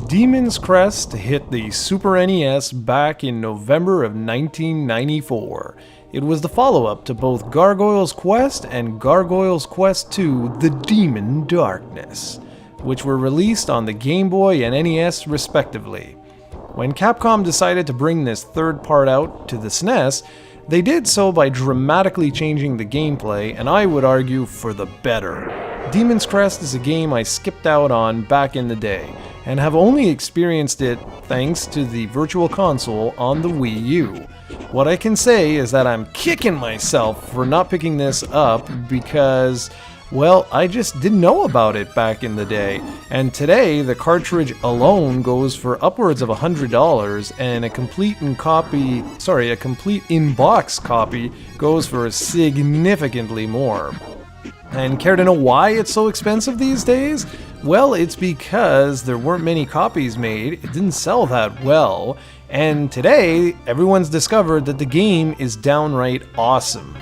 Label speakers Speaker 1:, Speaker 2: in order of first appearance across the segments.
Speaker 1: Demon's Crest hit the Super NES back in November of 1994. It was the follow-up to both Gargoyle's Quest and Gargoyle's Quest II: The Demon Darkness, which were released on the Game Boy and NES respectively. When Capcom decided to bring this third part out to the SNES, they did so by dramatically changing the gameplay, and I would argue for the better. Demon's Crest is a game I skipped out on back in the day, and have only experienced it thanks to the Virtual Console on the Wii U. What I can say is that I'm kicking myself for not picking this up because, well, I just didn't know about it back in the day, and today the cartridge alone goes for upwards of $100, and a complete in-box copy goes for significantly more. And care to know why it's so expensive these days? Well, it's because there weren't many copies made, it didn't sell that well, and today everyone's discovered that the game is downright awesome.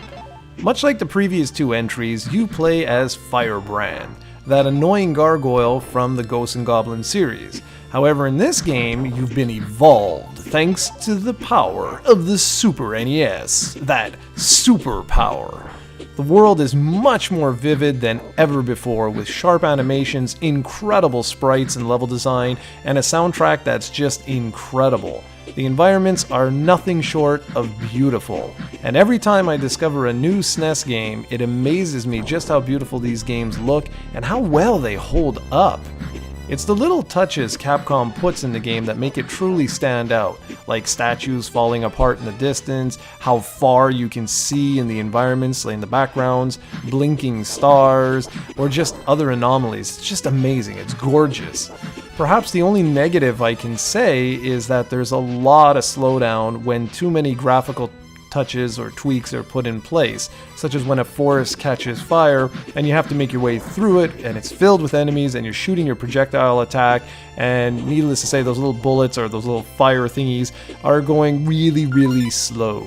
Speaker 1: Much like the previous two entries, you play as Firebrand, that annoying gargoyle from the Ghosts and Goblins series. However, in this game, you've been evolved thanks to the power of the Super NES, that superpower. The world is much more vivid than ever before, with sharp animations, incredible sprites and level design, and a soundtrack that's just incredible. The environments are nothing short of beautiful, and every time I discover a new SNES game, it amazes me just how beautiful these games look and how well they hold up. It's the little touches Capcom puts in the game that make it truly stand out, like statues falling apart in the distance, how far you can see in the environments, like in the backgrounds, blinking stars, or just other anomalies. It's just amazing, it's gorgeous. Perhaps the only negative I can say is that there's a lot of slowdown when too many graphical touches or tweaks are put in place, such as when a forest catches fire and you have to make your way through it and it's filled with enemies and you're shooting your projectile attack, and needless to say those little bullets or those little fire thingies are going really slow.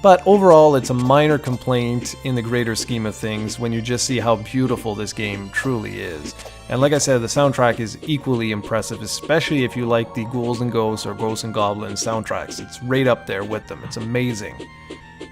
Speaker 1: But overall, it's a minor complaint in the greater scheme of things when you just see how beautiful this game truly is. And like I said, the soundtrack is equally impressive, especially if you like the Ghouls and Ghosts or Ghosts and Goblins soundtracks. It's right up there with them. It's amazing.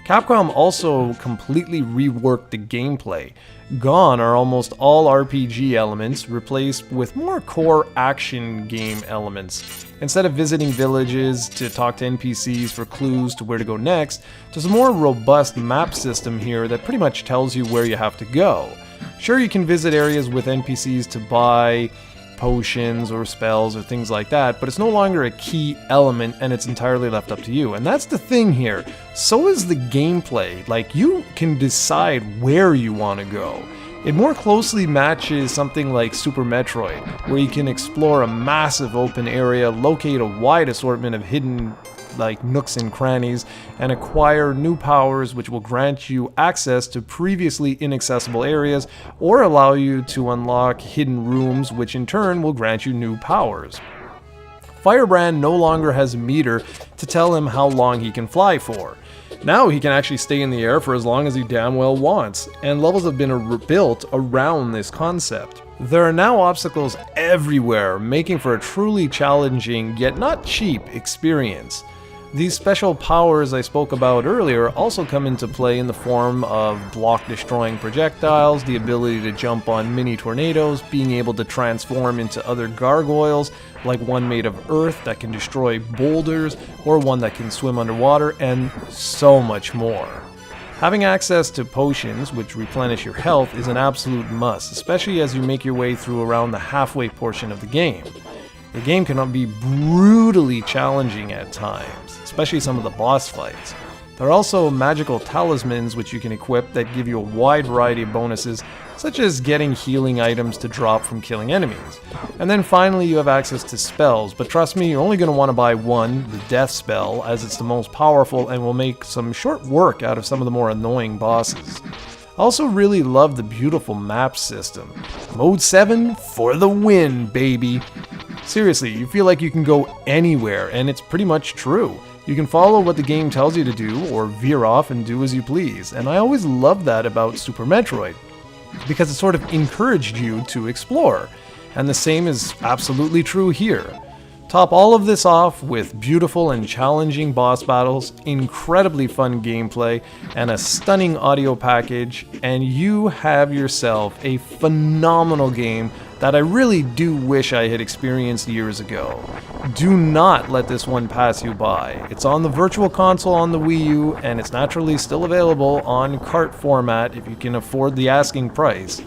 Speaker 1: Capcom also completely reworked the gameplay. Gone are almost all RPG elements, replaced with more core action game elements. Instead of visiting villages to talk to NPCs for clues to where to go next, there's a more robust map system here that pretty much tells you where you have to go. Sure, you can visit areas with NPCs to buy potions or spells or things like that, but it's no longer a key element and it's entirely left up to you. And that's the thing here. So is the gameplay. Like, you can decide where you want to go. It more closely matches something like Super Metroid, where you can explore a massive open area, locate a wide assortment of hidden nooks and crannies, and acquire new powers which will grant you access to previously inaccessible areas or allow you to unlock hidden rooms, which in turn will grant you new powers. Firebrand no longer has a meter to tell him how long he can fly for. Now he can actually stay in the air for as long as he damn well wants, and levels have been built around this concept. There are now obstacles everywhere, making for a truly challenging yet not cheap experience. These special powers I spoke about earlier also come into play in the form of block-destroying projectiles, the ability to jump on mini tornadoes, being able to transform into other gargoyles, like one made of earth that can destroy boulders, or one that can swim underwater, and so much more. Having access to potions, which replenish your health, is an absolute must, especially as you make your way through around the halfway portion of the game. The game can be brutally challenging at times, especially some of the boss fights. There are also magical talismans which you can equip that give you a wide variety of bonuses, such as getting healing items to drop from killing enemies. And then finally you have access to spells, but trust me, you're only going to want to buy one, the death spell, as it's the most powerful and will make some short work out of some of the more annoying bosses. I also really love the beautiful map system. Mode 7 for the win, baby! Seriously, you feel like you can go anywhere, and it's pretty much true. You can follow what the game tells you to do, or veer off and do as you please, and I always loved that about Super Metroid, because it sort of encouraged you to explore. and the same is absolutely true here. Top all of this off with beautiful and challenging boss battles, incredibly fun gameplay, and a stunning audio package, and you have yourself a phenomenal game that I really do wish I had experienced years ago. Do not let this one pass you by. It's on the Virtual Console on the Wii U, and it's naturally still available on cart format if you can afford the asking price.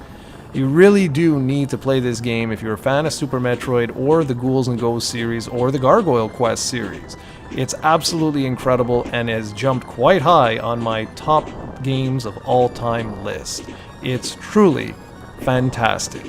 Speaker 1: You really do need to play this game if you're a fan of Super Metroid or the Ghouls and Ghosts series or the Gargoyle Quest series. It's absolutely incredible and has jumped quite high on my top games of all time list. It's truly fantastic.